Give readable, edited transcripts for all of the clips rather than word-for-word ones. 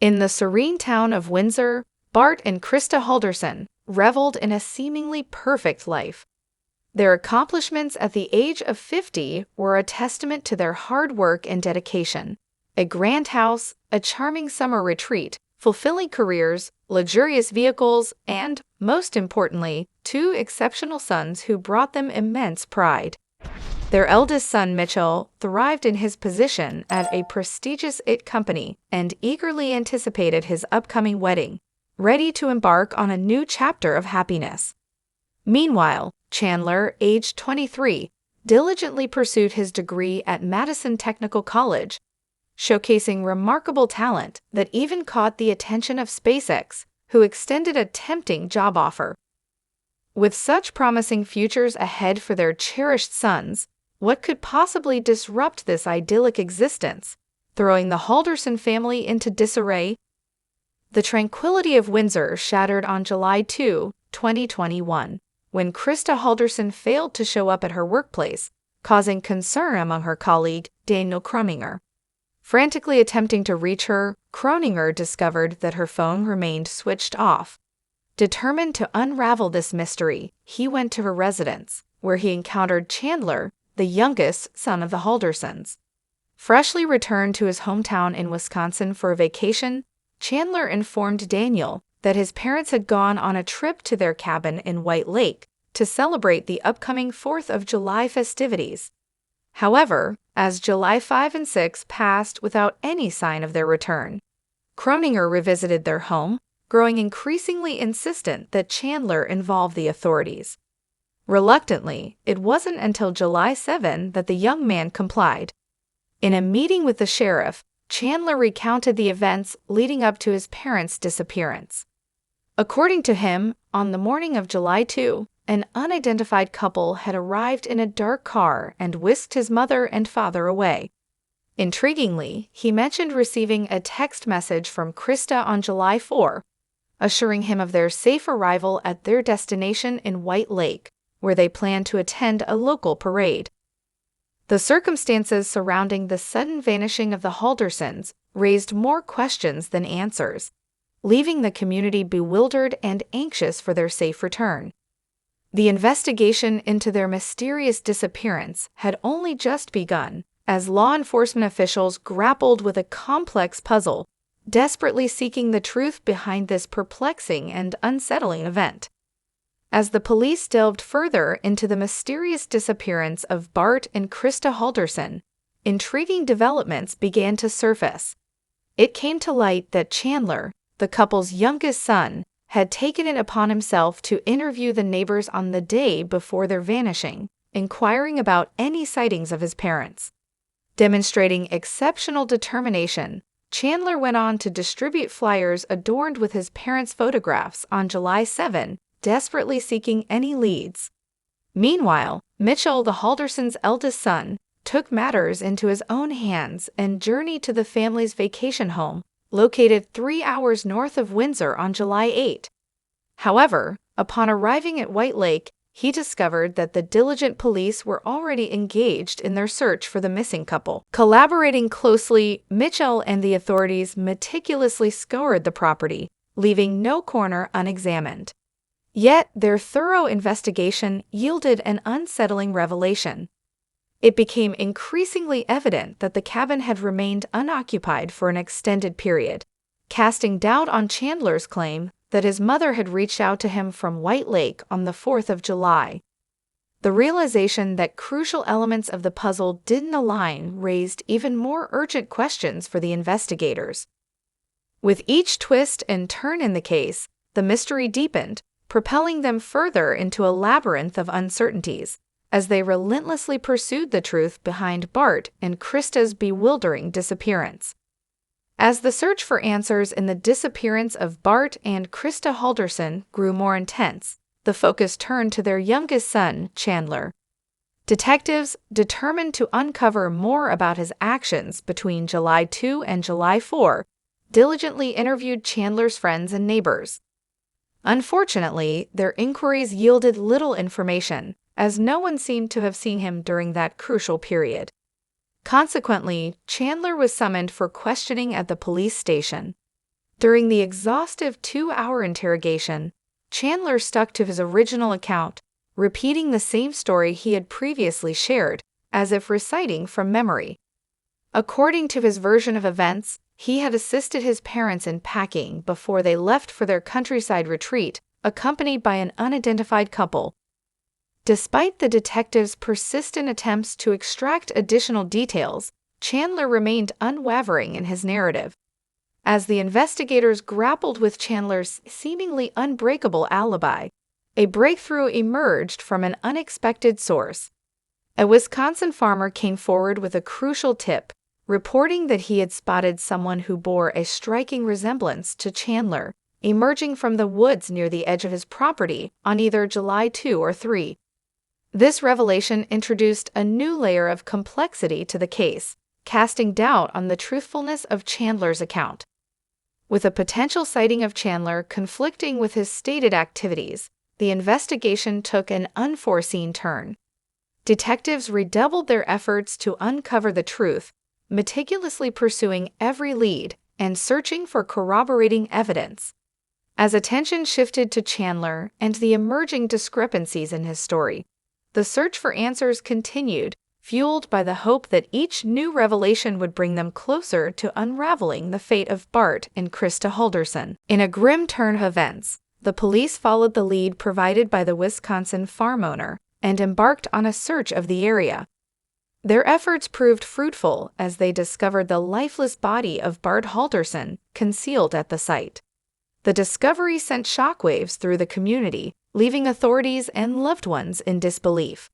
In the serene town of Windsor, Bart and Krista Halderson reveled in a seemingly perfect life. Their accomplishments at the age of 50 were a testament to their hard work and dedication. A grand house, a charming summer retreat, fulfilling careers, luxurious vehicles, and, most importantly, two exceptional sons who brought them immense pride. Their eldest son, Mitchell, thrived in his position at a prestigious IT company and eagerly anticipated his upcoming wedding, ready to embark on a new chapter of happiness. Meanwhile, Chandler, aged 23, diligently pursued his degree at Madison Technical College, showcasing remarkable talent that even caught the attention of SpaceX, who extended a tempting job offer. With such promising futures ahead for their cherished sons, what could possibly disrupt this idyllic existence, throwing the Halderson family into disarray? The tranquility of Windsor shattered on July 2, 2021, when Krista Halderson failed to show up at her workplace, causing concern among her colleague, Daniel Kroninger. Frantically attempting to reach her, Kroninger discovered that her phone remained switched off. Determined to unravel this mystery, he went to her residence, where he encountered Chandler, the youngest son of the Haldersons. Freshly returned to his hometown in Wisconsin for a vacation, Chandler informed Daniel that his parents had gone on a trip to their cabin in White Lake to celebrate the upcoming 4th of July festivities. However, as July 5 and 6 passed without any sign of their return, Kroninger revisited their home, growing increasingly insistent that Chandler involve the authorities. Reluctantly, it wasn't until July 7 that the young man complied. In a meeting with the sheriff, Chandler recounted the events leading up to his parents' disappearance. According to him, on the morning of July 2, an unidentified couple had arrived in a dark car and whisked his mother and father away. Intriguingly, he mentioned receiving a text message from Krista on July 4, assuring him of their safe arrival at their destination in White Lake, where they planned to attend a local parade. The circumstances surrounding the sudden vanishing of the Haldersons raised more questions than answers, leaving the community bewildered and anxious for their safe return. The investigation into their mysterious disappearance had only just begun, as law enforcement officials grappled with a complex puzzle, desperately seeking the truth behind this perplexing and unsettling event. As the police delved further into the mysterious disappearance of Bart and Krista Halderson, intriguing developments began to surface. It came to light that Chandler, the couple's youngest son, had taken it upon himself to interview the neighbors on the day before their vanishing, inquiring about any sightings of his parents. Demonstrating exceptional determination, Chandler went on to distribute flyers adorned with his parents' photographs on July 7, desperately seeking any leads. Meanwhile, Mitchell, the Haldersons' eldest son, took matters into his own hands and journeyed to the family's vacation home, located 3 hours north of Windsor on July 8. However, upon arriving at White Lake, he discovered that the diligent police were already engaged in their search for the missing couple. Collaborating closely, Mitchell and the authorities meticulously scoured the property, leaving no corner unexamined. Yet, their thorough investigation yielded an unsettling revelation. It became increasingly evident that the cabin had remained unoccupied for an extended period, casting doubt on Chandler's claim that his mother had reached out to him from White Lake on the 4th of July. The realization that crucial elements of the puzzle didn't align raised even more urgent questions for the investigators. With each twist and turn in the case, the mystery deepened, propelling them further into a labyrinth of uncertainties, as they relentlessly pursued the truth behind Bart and Krista's bewildering disappearance. As the search for answers in the disappearance of Bart and Krista Halderson grew more intense, the focus turned to their youngest son, Chandler. Detectives, determined to uncover more about his actions between July 2 and July 4, diligently interviewed Chandler's friends and neighbors. Unfortunately, their inquiries yielded little information, as no one seemed to have seen him during that crucial period. Consequently, Chandler was summoned for questioning at the police station. During the exhaustive 2-hour interrogation, Chandler stuck to his original account, repeating the same story he had previously shared, as if reciting from memory. According to his version of events, he had assisted his parents in packing before they left for their countryside retreat, accompanied by an unidentified couple. Despite the detectives' persistent attempts to extract additional details, Chandler remained unwavering in his narrative. As the investigators grappled with Chandler's seemingly unbreakable alibi, a breakthrough emerged from an unexpected source. A Wisconsin farmer came forward with a crucial tip, reporting that he had spotted someone who bore a striking resemblance to Chandler, emerging from the woods near the edge of his property on either July 2 or 3. This revelation introduced a new layer of complexity to the case, casting doubt on the truthfulness of Chandler's account. With a potential sighting of Chandler conflicting with his stated activities, the investigation took an unforeseen turn. Detectives redoubled their efforts to uncover the truth, meticulously pursuing every lead and searching for corroborating evidence. As attention shifted to Chandler and the emerging discrepancies in his story, the search for answers continued, fueled by the hope that each new revelation would bring them closer to unraveling the fate of Bart and Krista Halderson. In a grim turn of events, the police followed the lead provided by the Wisconsin farm owner and embarked on a search of the area. Their efforts proved fruitful as they discovered the lifeless body of Bart Halderson concealed at the site. The discovery sent shockwaves through the community, leaving authorities and loved ones in disbelief.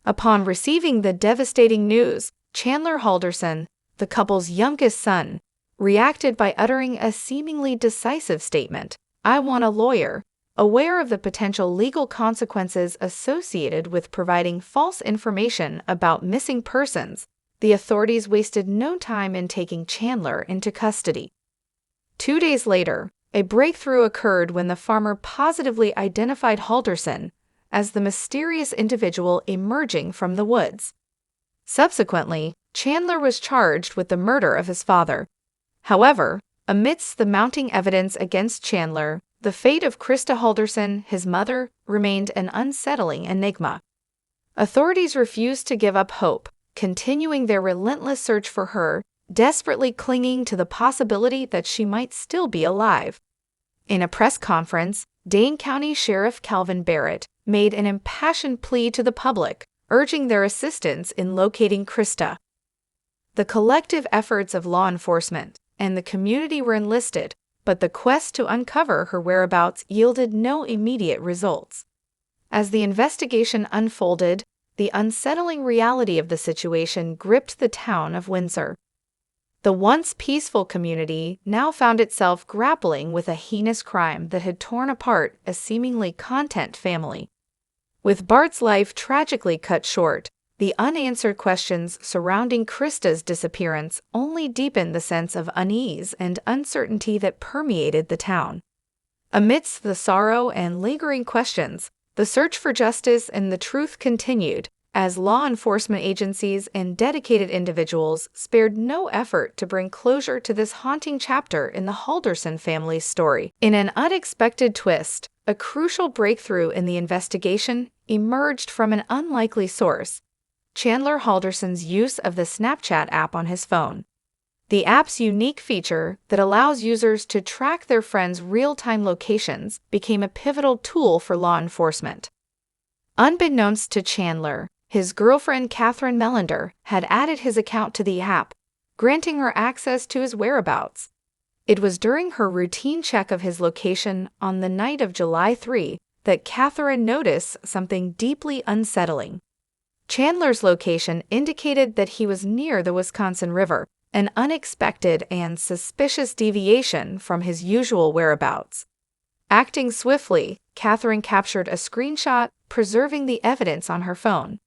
Upon receiving the devastating news, Chandler Halderson, the couple's youngest son, reacted by uttering a seemingly decisive statement, "I want a lawyer." Aware of the potential legal consequences associated with providing false information about missing persons, the authorities wasted no time in taking Chandler into custody. 2 days later, a breakthrough occurred when the farmer positively identified Halderson as the mysterious individual emerging from the woods. Subsequently, Chandler was charged with the murder of his father. However, amidst the mounting evidence against Chandler, the fate of Krista Halderson, his mother, remained an unsettling enigma. Authorities refused to give up hope, continuing their relentless search for her, desperately clinging to the possibility that she might still be alive. In a press conference, Dane County Sheriff Calvin Barrett made an impassioned plea to the public, urging their assistance in locating Krista. The collective efforts of law enforcement and the community were enlisted, but the quest to uncover her whereabouts yielded no immediate results. As the investigation unfolded, the unsettling reality of the situation gripped the town of Windsor. The once peaceful community now found itself grappling with a heinous crime that had torn apart a seemingly content family. With Bart's life tragically cut short, the unanswered questions surrounding Krista's disappearance only deepened the sense of unease and uncertainty that permeated the town. Amidst the sorrow and lingering questions, the search for justice and the truth continued, as law enforcement agencies and dedicated individuals spared no effort to bring closure to this haunting chapter in the Halderson family's story. In an unexpected twist, a crucial breakthrough in the investigation emerged from an unlikely source: Chandler Halderson's use of the Snapchat app on his phone. The app's unique feature that allows users to track their friends' real-time locations became a pivotal tool for law enforcement. Unbeknownst to Chandler, his girlfriend Catherine Melander had added his account to the app, granting her access to his whereabouts. It was during her routine check of his location on the night of July 3 that Catherine noticed something deeply unsettling. Chandler's location indicated that he was near the Wisconsin River, an unexpected and suspicious deviation from his usual whereabouts. Acting swiftly, Catherine captured a screenshot, preserving the evidence on her phone.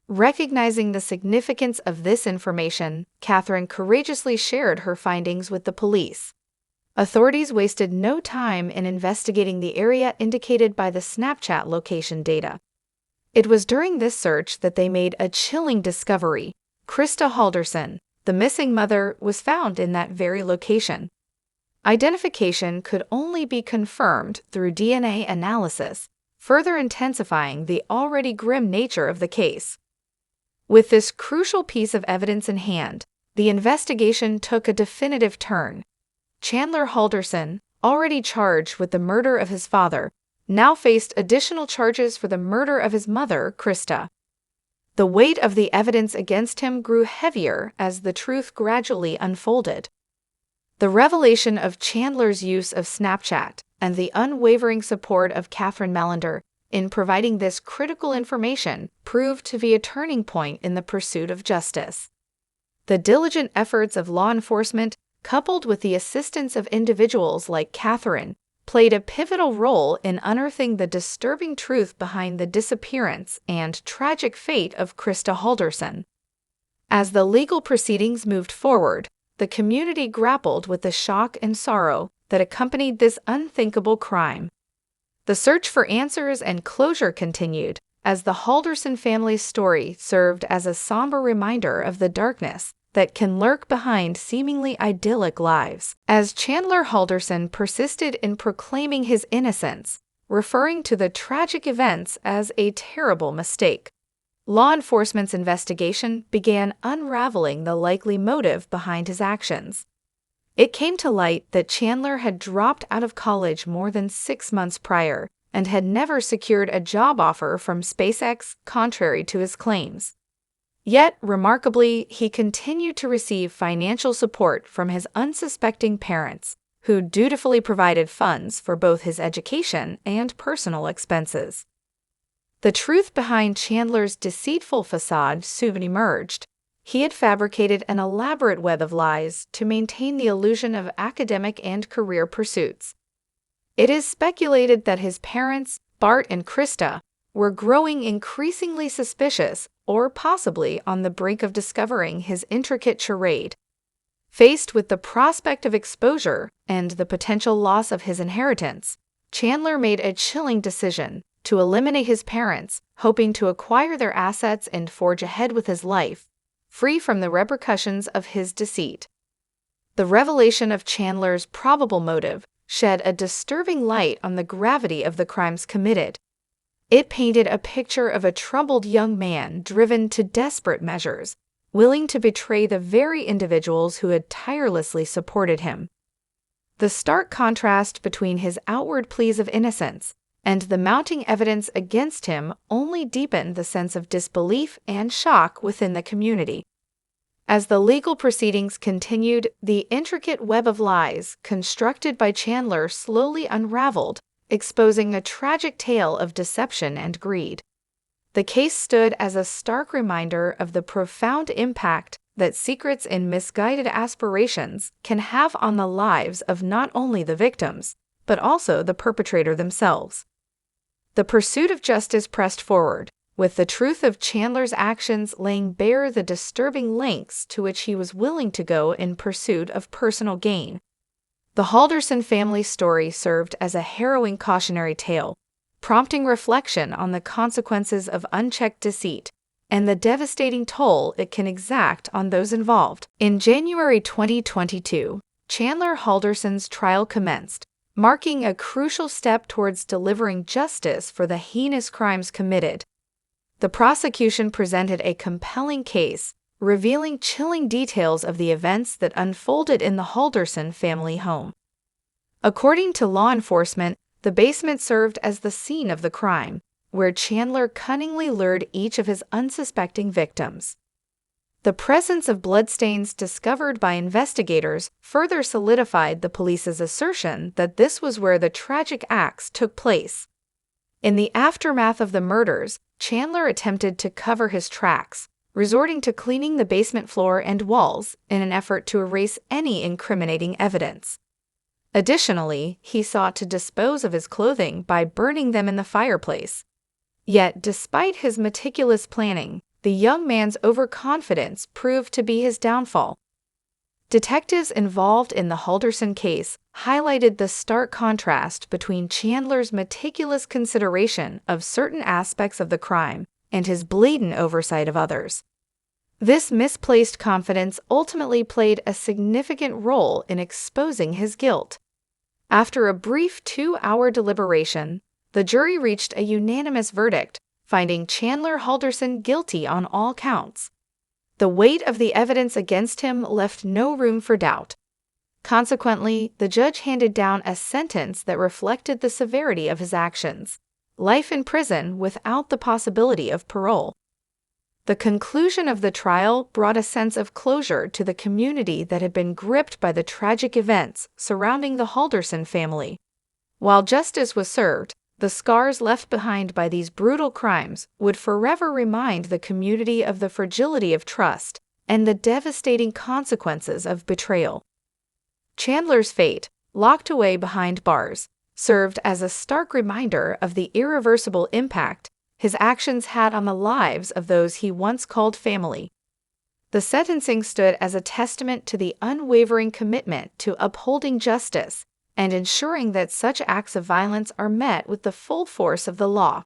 Recognizing the significance of this information, Catherine courageously shared her findings with the police. Authorities wasted no time in investigating the area indicated by the Snapchat location data. It was during this search that they made a chilling discovery: Krista Halderson, the missing mother, was found in that very location. Identification could only be confirmed through DNA analysis, further intensifying the already grim nature of the case. With this crucial piece of evidence in hand, the investigation took a definitive turn. Chandler Halderson, already charged with the murder of his father, now faced additional charges for the murder of his mother, Krista. The weight of the evidence against him grew heavier as the truth gradually unfolded. The revelation of Chandler's use of Snapchat and the unwavering support of Catherine Mallender in providing this critical information proved to be a turning point in the pursuit of justice. The diligent efforts of law enforcement, coupled with the assistance of individuals like Catherine, played a pivotal role in unearthing the disturbing truth behind the disappearance and tragic fate of Krista Halderson. As the legal proceedings moved forward, the community grappled with the shock and sorrow that accompanied this unthinkable crime. The search for answers and closure continued, as the Halderson family's story served as a somber reminder of the darkness that can lurk behind seemingly idyllic lives. As Chandler Halderson persisted in proclaiming his innocence, referring to the tragic events as a terrible mistake, law enforcement's investigation began unraveling the likely motive behind his actions. It came to light that Chandler had dropped out of college more than 6 months prior and had never secured a job offer from SpaceX, contrary to his claims. Yet, remarkably, he continued to receive financial support from his unsuspecting parents, who dutifully provided funds for both his education and personal expenses. The truth behind Chandler's deceitful facade soon emerged. He had fabricated an elaborate web of lies to maintain the illusion of academic and career pursuits. It is speculated that his parents, Bart and Krista, were growing increasingly suspicious or possibly on the brink of discovering his intricate charade. Faced with the prospect of exposure and the potential loss of his inheritance, Chandler made a chilling decision to eliminate his parents, hoping to acquire their assets and forge ahead with his life, free from the repercussions of his deceit. The revelation of Chandler's probable motive shed a disturbing light on the gravity of the crimes committed. It painted a picture of a troubled young man driven to desperate measures, willing to betray the very individuals who had tirelessly supported him. The stark contrast between his outward pleas of innocence and the mounting evidence against him only deepened the sense of disbelief and shock within the community. As the legal proceedings continued, the intricate web of lies constructed by Chandler slowly unraveled, exposing a tragic tale of deception and greed. The case stood as a stark reminder of the profound impact that secrets and misguided aspirations can have on the lives of not only the victims, but also the perpetrator themselves. The pursuit of justice pressed forward, with the truth of Chandler's actions laying bare the disturbing lengths to which he was willing to go in pursuit of personal gain. The Halderson family story served as a harrowing cautionary tale, prompting reflection on the consequences of unchecked deceit and the devastating toll it can exact on those involved. In January 2022, Chandler Halderson's trial commenced, marking a crucial step towards delivering justice for the heinous crimes committed. The prosecution presented a compelling case, revealing chilling details of the events that unfolded in the Halderson family home. According to law enforcement, the basement served as the scene of the crime, where Chandler cunningly lured each of his unsuspecting victims. The presence of bloodstains discovered by investigators further solidified the police's assertion that this was where the tragic acts took place. In the aftermath of the murders, Chandler attempted to cover his tracks, resorting to cleaning the basement floor and walls in an effort to erase any incriminating evidence. Additionally, he sought to dispose of his clothing by burning them in the fireplace. Yet, despite his meticulous planning, the young man's overconfidence proved to be his downfall. Detectives involved in the Halderson case highlighted the stark contrast between Chandler's meticulous consideration of certain aspects of the crime and his blatant oversight of others. This misplaced confidence ultimately played a significant role in exposing his guilt. After a brief 2-hour deliberation, the jury reached a unanimous verdict, finding Chandler Halderson guilty on all counts. The weight of the evidence against him left no room for doubt. Consequently, the judge handed down a sentence that reflected the severity of his actions: life in prison without the possibility of parole. The conclusion of the trial brought a sense of closure to the community that had been gripped by the tragic events surrounding the Halderson family. While justice was served, the scars left behind by these brutal crimes would forever remind the community of the fragility of trust and the devastating consequences of betrayal. Chandler's fate, locked away behind bars, served as a stark reminder of the irreversible impact his actions had on the lives of those he once called family. The sentencing stood as a testament to the unwavering commitment to upholding justice and ensuring that such acts of violence are met with the full force of the law.